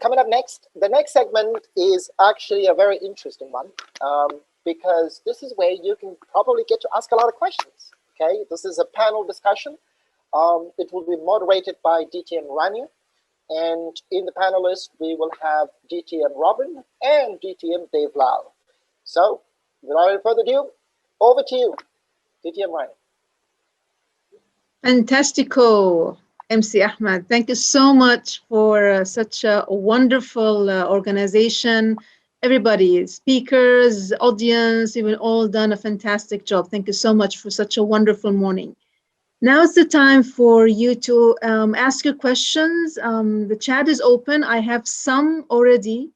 coming up next, the next segment is actually a very interesting one, because this is where you can probably get to ask a lot of questions. Okay, this is a panel discussion. It will be moderated by DT and Rania. And in the panelists, we will have DTM Robin and DTM Dave Lal. So, without any further ado, over to you, DTM Rania. Fantastico, MC Ahmed. Thank you so much for such a wonderful organization. Everybody, speakers, audience, you've all done a fantastic job. Thank you so much for such a wonderful morning. Now it's the time for you to ask your questions. The chat is open. I have some already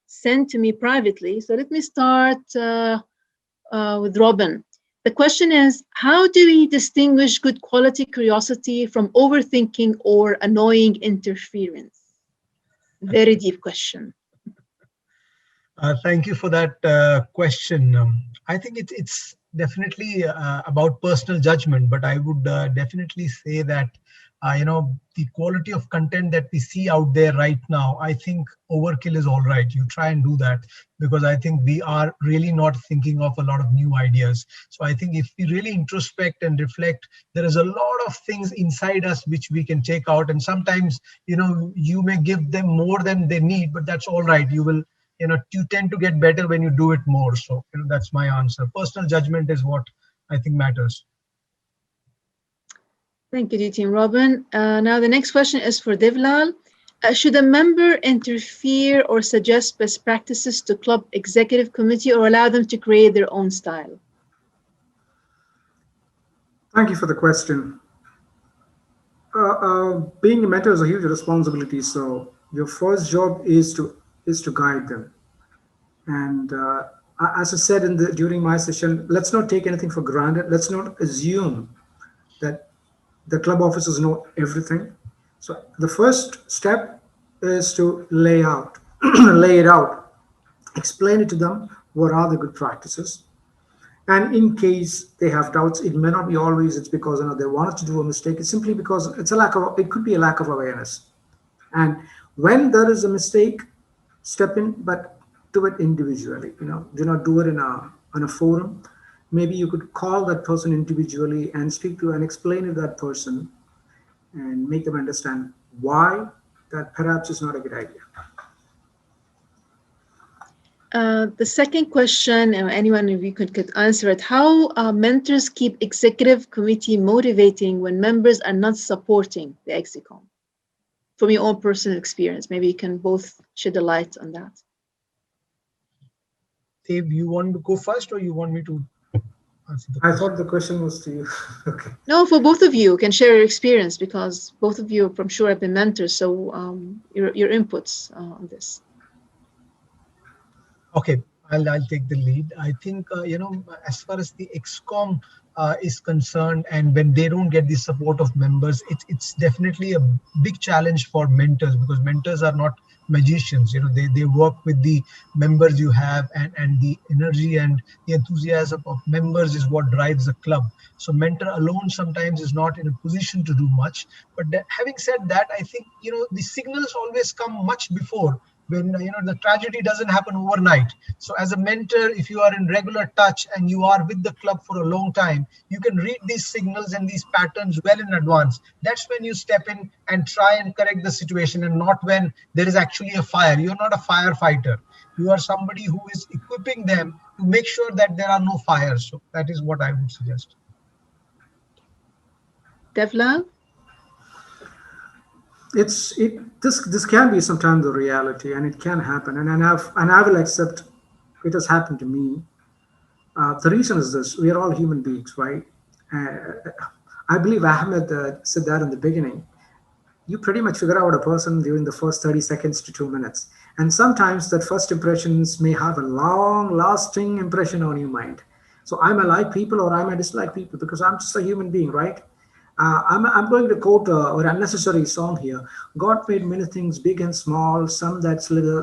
sent to me privately. So let me start with Robin. The question is, how do we distinguish good quality curiosity from overthinking or annoying interference? Very deep question. Thank you for that question. I think it's definitely about personal judgment, but I would definitely say that the quality of content that we see out there right now, I think overkill is all right. You try and do that, because I think we are really not thinking of a lot of new ideas. So I think if we really introspect and reflect, there is a lot of things inside us which we can take out, and sometimes you may give them more than they need, but that's all right. You tend to get better when you do it more. So that's my answer. Personal judgment is what I think matters. Thank you, DT and Robin. Now the next question is for Devlal. Should a member interfere or suggest best practices to club executive committee, or allow them to create their own style? Thank you for the question. Being a mentor is a huge responsibility. So your first job is to guide them. And as I said during my session, let's not take anything for granted. Let's not assume that the club officers know everything. So the first step is to lay it out, explain it to them. What are the good practices? And in case they have doubts, it may not be always it's because they wanted to do a mistake. It's simply because it could be a lack of awareness. And when there is a mistake, step in, but do it individually. Do not do it on a forum. Maybe you could call that person individually and speak to and explain to that person and make them understand why that perhaps is not a good idea. The second question, anyone of you could answer it. How mentors keep executive committee motivating when members are not supporting the ExeCom? From your own personal experience, maybe you can both shed a light on that. Dave, you want to go first, or you want me to? I thought the question was to you. Okay. No, for both of you can share your experience, because both of you, I'm sure, have been mentors. So your inputs on this. Okay, I'll take the lead. I think as far as the ExCom is concerned, and when they don't get the support of members, it's definitely a big challenge for mentors, because mentors are not magicians. They work with the members you have, and the energy and the enthusiasm of members is what drives the club. So mentor alone sometimes is not in a position to do much. But having said that, I think the signals always come much before, when the tragedy doesn't happen overnight. So as a mentor, if you are in regular touch and you are with the club for a long time, you can read these signals and these patterns well in advance. That's when you step in and try and correct the situation, and not when there is actually a fire. You're not a firefighter. You are somebody who is equipping them to make sure that there are no fires. So that is what I would suggest. Devlal? This can be sometimes the reality, and it can happen, and I will accept it has happened to me. The reason is this: we are all human beings, right? I believe Ahmed said that in the beginning. You pretty much figure out a person during the first 30 seconds to 2 minutes, and sometimes that first impressions may have a long-lasting impression on your mind. So I may like people or I may dislike people, because I'm just a human being, right? I'm going to quote an unnecessary song here. God made many things big and small, some that slither,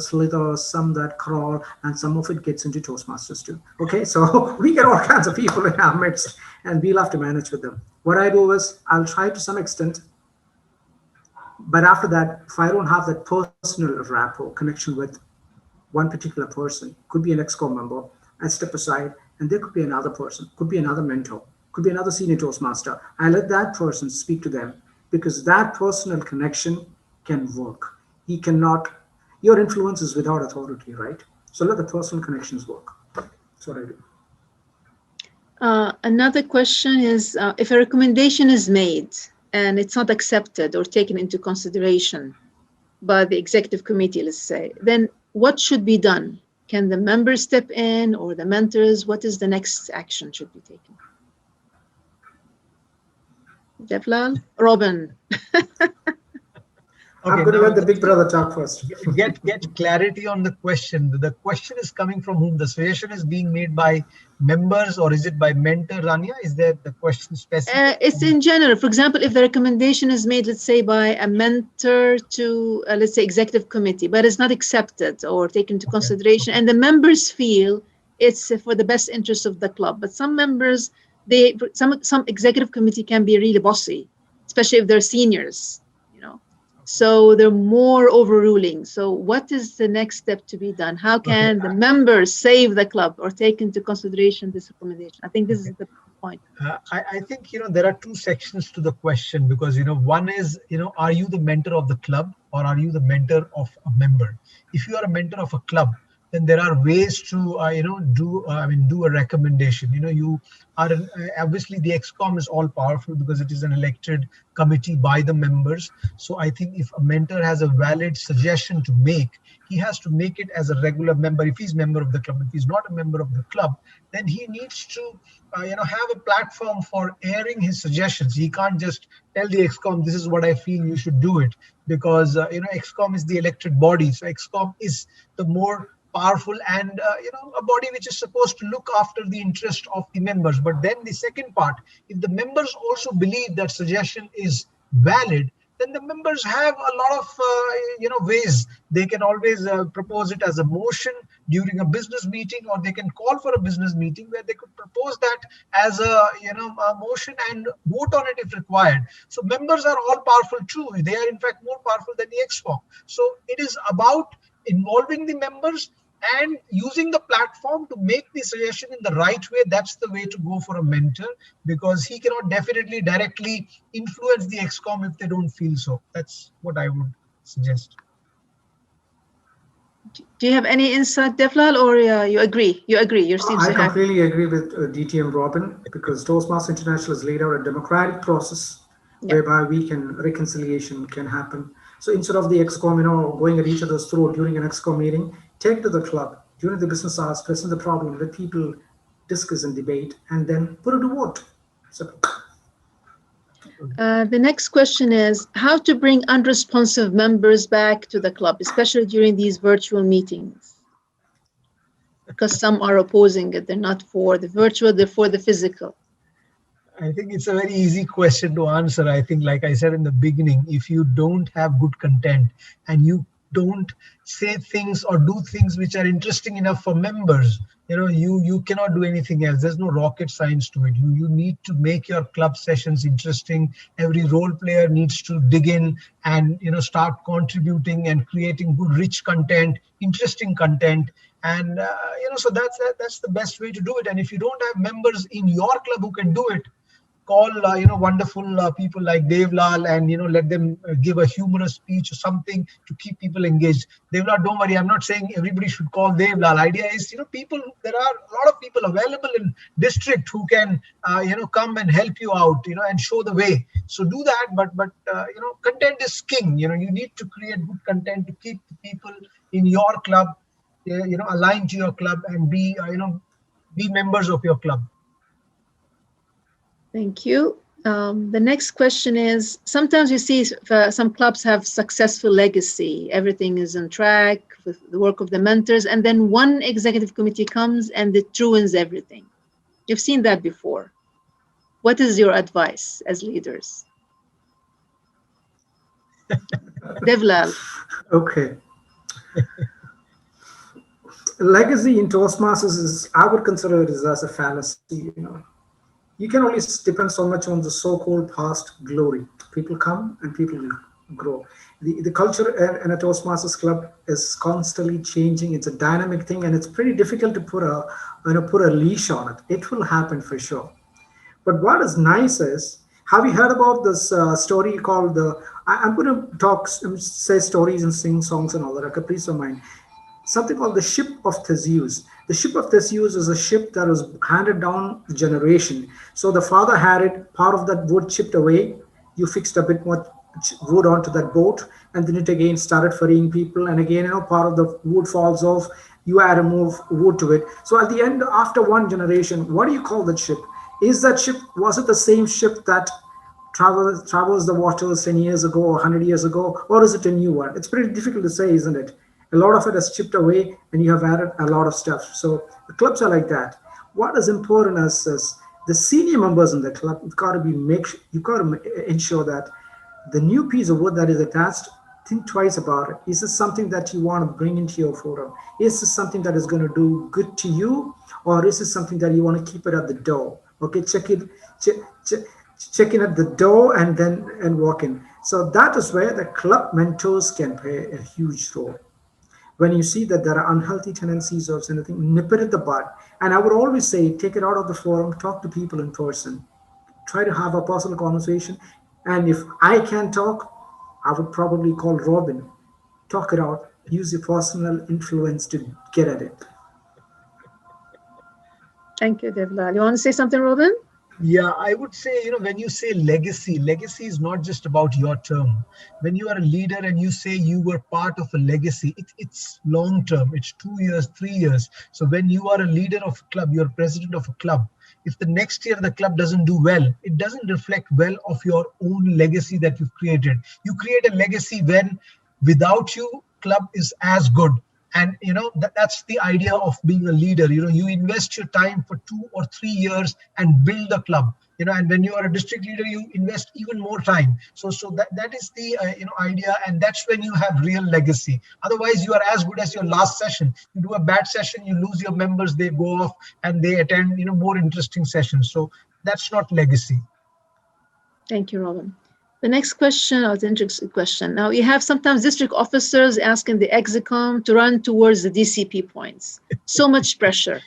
some that crawl, and some of it gets into Toastmasters too. Okay, so we get all kinds of people in our midst, and we'll have to manage with them. What I do is I'll try to some extent But after that, if I don't have that personal rapport, connection with one particular person, could be an ex-com member, I step aside, and there could be another person, could be another mentor, could be another senior Toastmaster. I let that person speak to them because that personal connection can work. He cannot, your influence is without authority, right? So let the personal connections work. That's what I do. Another question is, if a recommendation is made and it's not accepted or taken into consideration by the executive committee, let's say, then what should be done? Can the members step in or the mentors? What is the next action should be taken? Devlal? Robin? I'm going to let the big brother talk first. Get clarity on the question. The question is coming from whom? The suggestion is being made by members, or is it by mentor, Rania? Is that the question specific? It's in general. For example, if the recommendation is made, let's say, by a mentor to, let's say, executive committee, but it's not accepted or taken into consideration, and the members feel it's for the best interest of the club. But some members, some executive committee can be really bossy, especially if they're seniors, you know. So they're more overruling. So what is the next step to be done? How can the members save the club or take into consideration this recommendation? I think this is the point. I think, there are two sections to the question, because, one is, are you the mentor of the club or are you the mentor of a member? If you are a mentor of a club, then there are ways to, do a recommendation. You are, obviously the ExCom is all powerful because it is an elected committee by the members. So I think if a mentor has a valid suggestion to make, he has to make it as a regular member. If he's a member of the club, if he's not a member of the club, then he needs to, have a platform for airing his suggestions. He can't just tell the ExCom, this is what I feel, you should do it, because, ExCom is the elected body. So ExCom is the more powerful and a body which is supposed to look after the interest of the members. But then the second part, if the members also believe that suggestion is valid, then the members have a lot of ways. They can always propose it as a motion during a business meeting, or they can call for a business meeting where they could propose that as a motion and vote on it if required. So members are all powerful too. They are in fact more powerful than the ExCom. So it is about involving the members and using the platform to make the suggestion in the right way. That's the way to go for a mentor, because he cannot definitely directly influence the ExCom if they don't feel so. That's what I would suggest. Do you have any insight, Devlal, or you agree? You agree? You seem I so happy. completely agree with DTM Robin, because Toastmasters International has laid out a democratic process whereby reconciliation can happen. So instead of the ExCom, going at each other's throat during an ExCom meeting, take to the club during the business hours, present the problem, let people discuss and debate, and then put it to vote. Simple. The next question is how to bring unresponsive members back to the club, especially during these virtual meetings, because some are opposing it. They're not for the virtual, they're for the physical. I think it's a very easy question to answer. I think, like I said in the beginning, if you don't have good content and you don't say things or do things which are interesting enough for members, you cannot do anything else. There's no rocket science to it. You need to make your club sessions interesting. Every role player needs to dig in and start contributing and creating good, rich content, interesting content. And so that's the best way to do it. And if you don't have members in your club who can do it, call wonderful people like Devlal and let them give a humorous speech or something to keep people engaged. Devlal, don't worry, I'm not saying everybody should call Devlal. Idea is people, there are a lot of people available in district who can come and help you out and show the way. So do that, but content is king. You need to create good content to keep the people in your club aligned to your club and be members of your club. Thank you. The next question is, sometimes you see some clubs have successful legacy. Everything is on track with the work of the mentors, and then one executive committee comes and it ruins everything. You've seen that before. What is your advice as leaders? Devlal. Okay. Legacy in Toastmasters is, I would consider it as a fallacy. You can only depend so much on the so-called past glory. People come and people grow. The culture in a Toastmasters club is constantly changing. It's a dynamic thing, and it's pretty difficult to put a put a leash on it. It will happen for sure. But what is nice is, have you heard about this story called the? I'm going to talk, say stories and sing songs and all that. Okay, please don't mind. Something called the ship of Theseus. The ship of Theseus is a ship that was handed down the generation. So the father had it, part of that wood chipped away. You fixed a bit more wood onto that boat, and then it again started ferrying people. And again, part of the wood falls off. You add to move wood to it. So at the end, after one generation, what do you call that ship? Is that ship, was it the same ship that travels the waters 10 years ago or 100 years ago, or is it a new one? It's pretty difficult to say, isn't it? A lot of it has chipped away and you have added a lot of stuff. So the clubs are like that. What is important is the senior members in the club, you've got to ensure that the new piece of wood that is attached, think twice about it. Is this something that you want to bring into your forum? Is this something that is going to do good to you, or is this something that you want to keep it at the door? Okay, check in at the door and then walk in. So that is where the club mentors can play a huge role. When you see that there are unhealthy tendencies or anything, nip it at the bud. And I would always say, take it out of the forum, talk to people in person, try to have a personal conversation. And if I can talk, I would probably call Robin, talk it out, use your personal influence to get at it. Thank you, Devlal. You want to say something, Robin? Yeah, I would say, when you say legacy, legacy is not just about your term. When you are a leader and you say you were part of a legacy, it's long term. It's 2 years, 3 years. So when you are a leader of a club, you're president of a club. If the next year the club doesn't do well, it doesn't reflect well of your own legacy that you've created. You create a legacy when without you, club is as good. And that's the idea of being a leader. You invest your time for 2 or 3 years and build a club. And when you are a district leader, you invest even more time. So that is the idea, and that's when you have real legacy. Otherwise, you are as good as your last session. You do a bad session, you lose your members, they go off and they attend more interesting sessions. So that's not legacy. Thank you, Robin. The next question, or the interesting question. Now, you have sometimes district officers asking the execom to run towards the DCP points. So much pressure.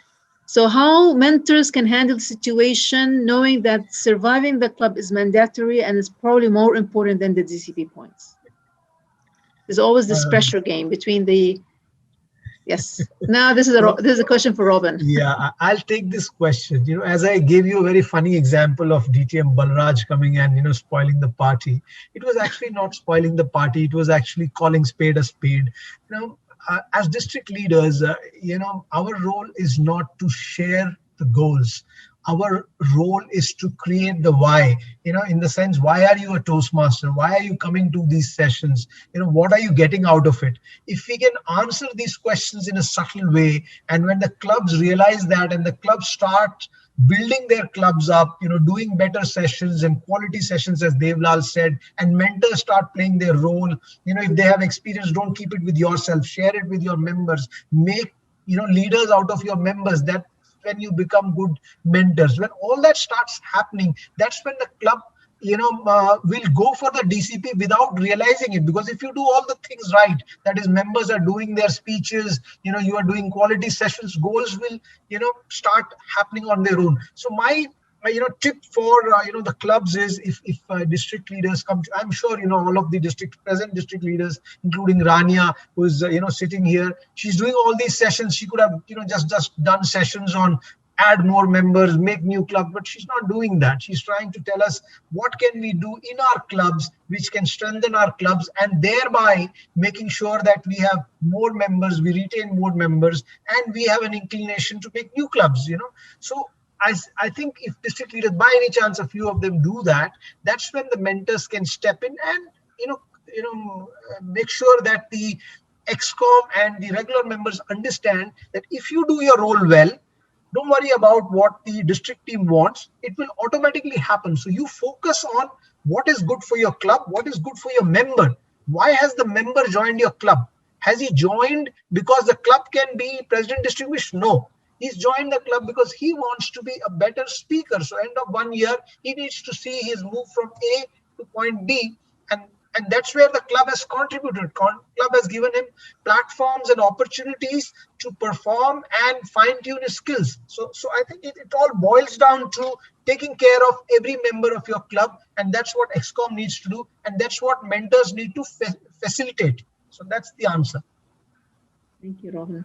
So how mentors can handle the situation knowing that surviving the club is mandatory and is probably more important than the DCP points? There's always this pressure game between the... Yes. Now this is a question for Robin. Yeah, I'll take this question. As I gave you a very funny example of DTM Balraj coming and spoiling the party. It was actually not spoiling the party. It was actually calling spade a spade. As district leaders, our role is not to share the goals. Our role is to create the why, in the sense, why are you a Toastmaster? Why are you coming to these sessions? What are you getting out of it? If we can answer these questions in a subtle way, and when the clubs realize that and the clubs start building their clubs up, doing better sessions and quality sessions, as Devlal said, and mentors start playing their role. If they have experience, don't keep it with yourself, share it with your members, make, leaders out of your members. That when you become good mentors, when all that starts happening, that's when the club will go for the DCP without realizing it. Because if you do all the things right, that is, members are doing their speeches, you are doing quality sessions, goals will start happening on their own. So my tip for the clubs is, if district leaders come to, I'm sure all of the present district leaders, including Rania, who is sitting here, she's doing all these sessions. She could have just done sessions on add more members, make new clubs, but she's not doing that. She's trying to tell us what can we do in our clubs which can strengthen our clubs, and thereby making sure that we have more members, we retain more members, and we have an inclination to make new clubs. So I think if district leaders, by any chance, a few of them do that, that's when the mentors can step in and make sure that the EXCOM and the regular members understand that if you do your role well, don't worry about what the district team wants. It will automatically happen. So you focus on what is good for your club, what is good for your member. Why has the member joined your club? Has he joined because the club can be president distinguished? No. He's joined the club because he wants to be a better speaker. So end of 1 year, he needs to see his move from A to point B. And And that's where the club has contributed. Club has given him platforms and opportunities to perform and fine-tune his skills. So I think it all boils down to taking care of every member of your club, and that's what XCOM needs to do, and that's what mentors need to facilitate. So that's the answer. Thank you, Rohan.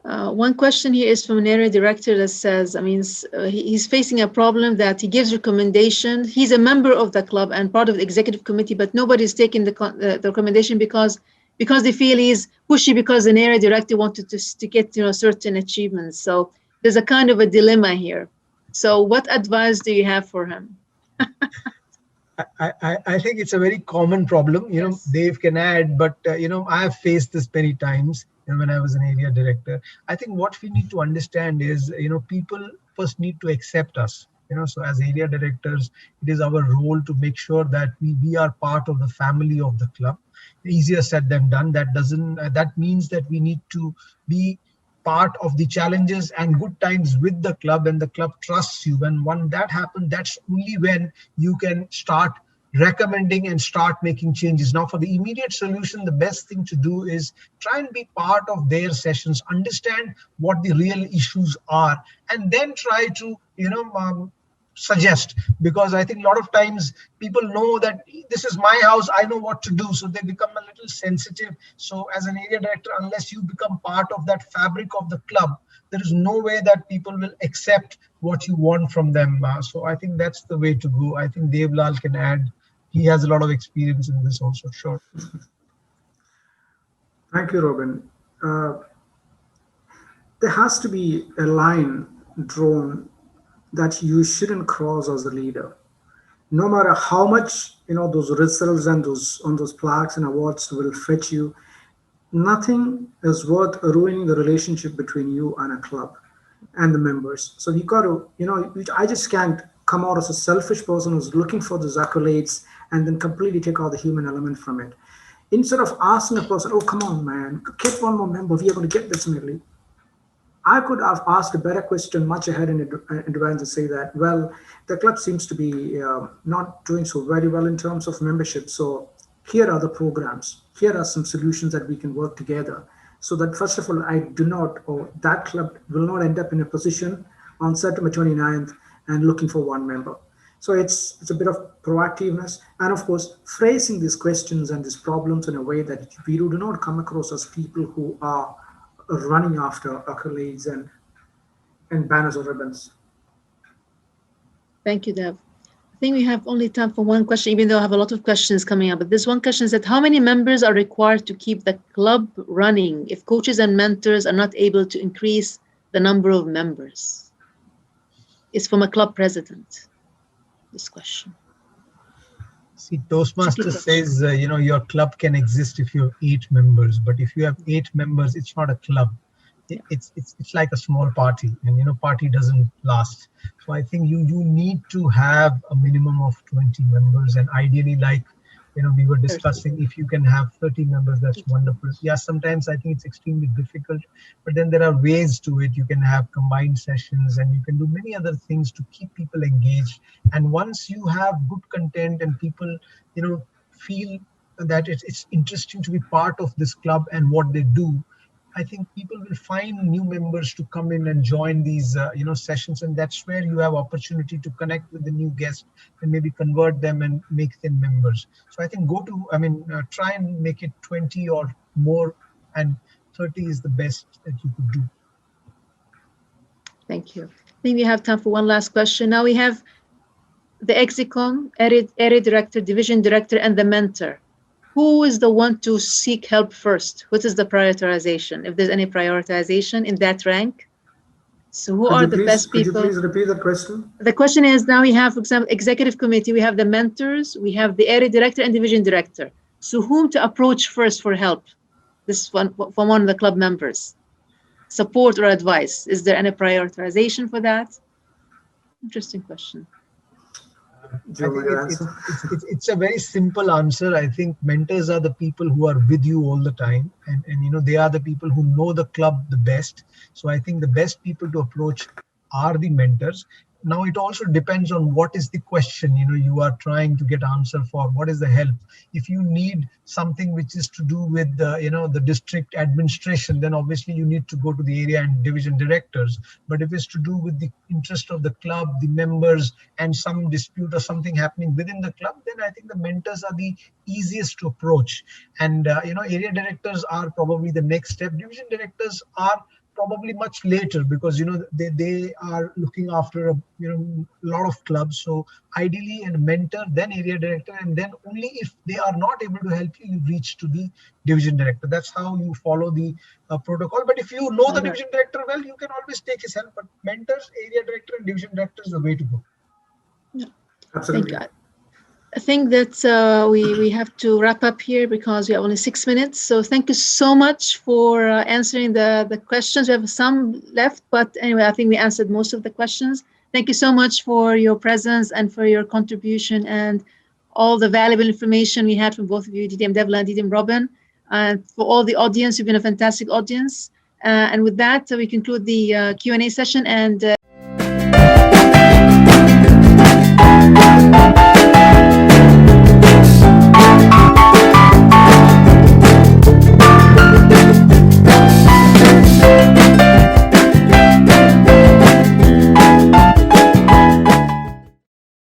One question here is from an area director that says, he's facing a problem that he gives recommendation. He's a member of the club and part of the executive committee, but nobody's taking the recommendation because they feel he's pushy because an area director wanted to get certain achievements. So there's a kind of a dilemma here. So what advice do you have for him? I think it's a very common problem. Yes. Dave can add, but I have faced this many times when I was an area director. I think what we need to understand is, people first need to accept us. So as area directors, it is our role to make sure that we are part of the family of the club. Easier said than done. That means that we need to be part of the challenges and good times with the club, and the club trusts you. And when that happens, that's only when you can start recommending and start making changes. Now, for the immediate solution, the best thing to do is try and be part of their sessions, understand what the real issues are, and then try to suggest. Because I think a lot of times people know that this is my house, I know what to do, so they become a little sensitive. So as an area director, unless you become part of that fabric of the club, there is no way that people will accept what you want from them. So I think that's the way to go. I think Dev Lal can add. He has a lot of experience in this also. Sure. Thank you, Robin. There has to be a line drawn that you shouldn't cross as a leader. No matter how much those results and those plaques and awards will fetch you, nothing is worth ruining the relationship between you and a club and the members. So you got to, I just can't come out as a selfish person who's looking for those accolades and then completely take out the human element from it. Instead of asking a person, oh, come on, man, get one more member, we are going to get this medley. I could have asked a better question much ahead in advance to say that, well, the club seems to be not doing so very well in terms of membership. So here are the programs. Here are some solutions that we can work together. So that first of all, I do not, or that club will not end up in a position on September 29th and looking for one member. So it's a bit of proactiveness, and of course, phrasing these questions and these problems in a way that we do not come across as people who are running after accolades and banners or ribbons. Thank you, Dev. I think we have only time for one question, even though I have a lot of questions coming up. But this one question is that how many members are required to keep the club running if coaches and mentors are not able to increase the number of members? It's from a club president, this question. See, Toastmasters says, your club can exist if you have 8 members, but if you have 8 members, it's not a club. It's like a small party, and party doesn't last. So I think you need to have a minimum of 20 members, and ideally, like we were discussing, if you can have 30 members, that's wonderful. Yeah, sometimes I think it's extremely difficult, but then there are ways to it. You can have combined sessions, and you can do many other things to keep people engaged. And once you have good content and people feel that it's interesting to be part of this club and what they do, I think people will find new members to come in and join these sessions, and that's where you have opportunity to connect with the new guests and maybe convert them and make them members. So I think try and make it 20 or more, and 30 is the best that you could do. Thank you. I think we have time for one last question. Now we have the EXICOM, area director, division director, and the mentor. Who is the one to seek help first? What is the prioritization? If there's any prioritization in that rank? So who are the best people? Could you please repeat that question? The question is, now we have, for example, executive committee, we have the mentors, we have the area director and division director. So whom to approach first for help? This one from one of the club members. Support or advice? Is there any prioritization for that? Interesting question. I think it's a very simple answer. I think mentors are the people who are with you all the time, and they are the people who know the club the best. So I think the best people to approach are the mentors. Now it also depends on what is the question, you are trying to get answer for. What is the help? If you need something which is to do with the district administration, then obviously you need to go to the area and division directors. But if it's to do with the interest of the club, the members, and some dispute or something happening within the club, then I think the mentors are the easiest to approach. And area directors are probably the next step. Division directors are probably much later, because they are looking after a lot of clubs. So ideally a mentor, then area director, and then only if they are not able to help you, you reach to the division director. That's how you follow the protocol. But if you know the division director well, you can always take his help. But mentors, area director, and division director is the way to go. Absolutely. I think that we have to wrap up here because we have only 6 minutes. So thank you so much for answering the questions. We have some left, but anyway, I think we answered most of the questions. Thank you so much for your presence and for your contribution and all the valuable information we had from both of you, DDM Devla and DDM Robin. And for all the audience, you've been a fantastic audience. And with that, we conclude the Q&A session. And